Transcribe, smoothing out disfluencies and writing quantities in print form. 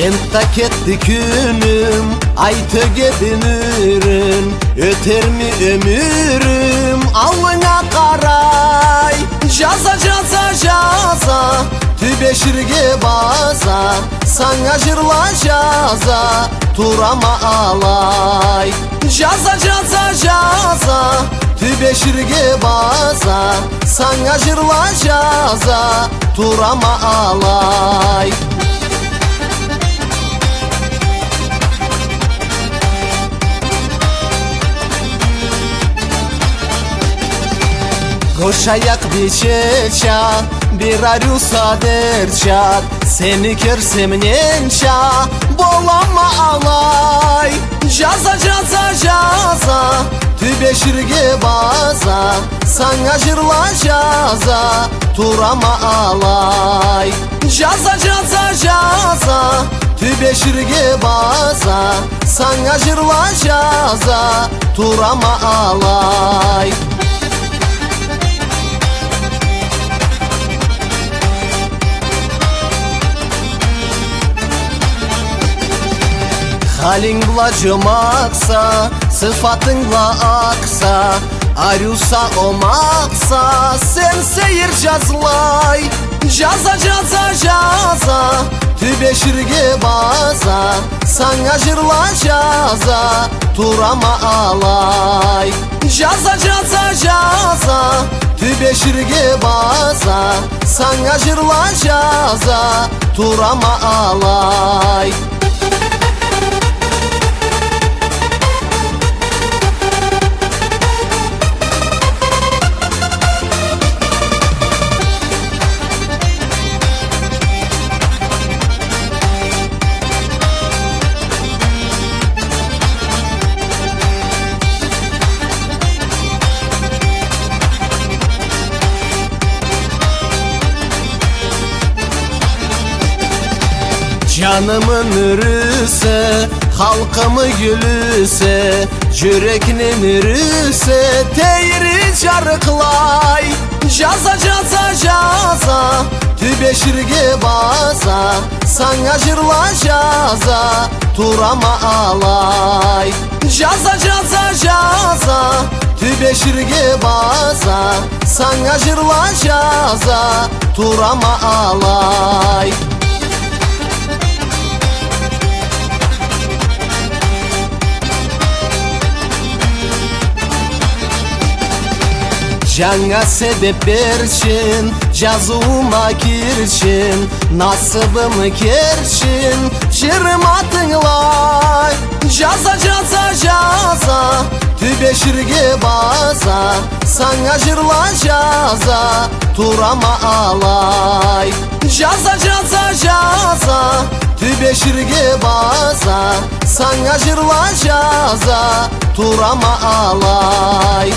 Enta ketdi günüm, aytı gedinirim. Öter mi ömürüm alına karay. Jaza jaza jaza, tübeşirge baza. Sana jırla jaza, turama alay. Jaza jaza jaza, tübeşirge baza. Sana jırla jaza, turama alay. Koşayak bir çeça, bir arюса derçat. Seni kersem nença, bolama alay. Jaza jaza jaza, tübeşirge baza. Sana jırla jaza, turama alay. Jaza jaza jaza, tübeşirge baza. Sana jırla jaza, turama alay. Halingla cımaksa, sıfatınla aksa. Arюса omaksa, sen seyir cazlay. Jaza jaza jaza, tübeşirge baza. Sana jırla jaza, turama alay. Jaza jaza jaza, tübeşirge baza. Sana jırla jaza, turama alay. Canımın ürüse, halkımı gülüse. Yüreknin ürüse, teyri çarıklay. Jaza jaza jaza, tübeşirge baza. Sana jırla jaza, turama alay. Jaza jaza jaza, tübeşirge baza. Sana jırla jaza, turama alay. Cana sebep verçin, cazuma girçin. Nasibimi kerçin, çırmatınlay. Jaza jaza jaza, tübeşirge baza. Sana jırla jaza, turama alay. Jaza jaza jaza, tübeşirge baza. Sana jırla jaza, turama alay.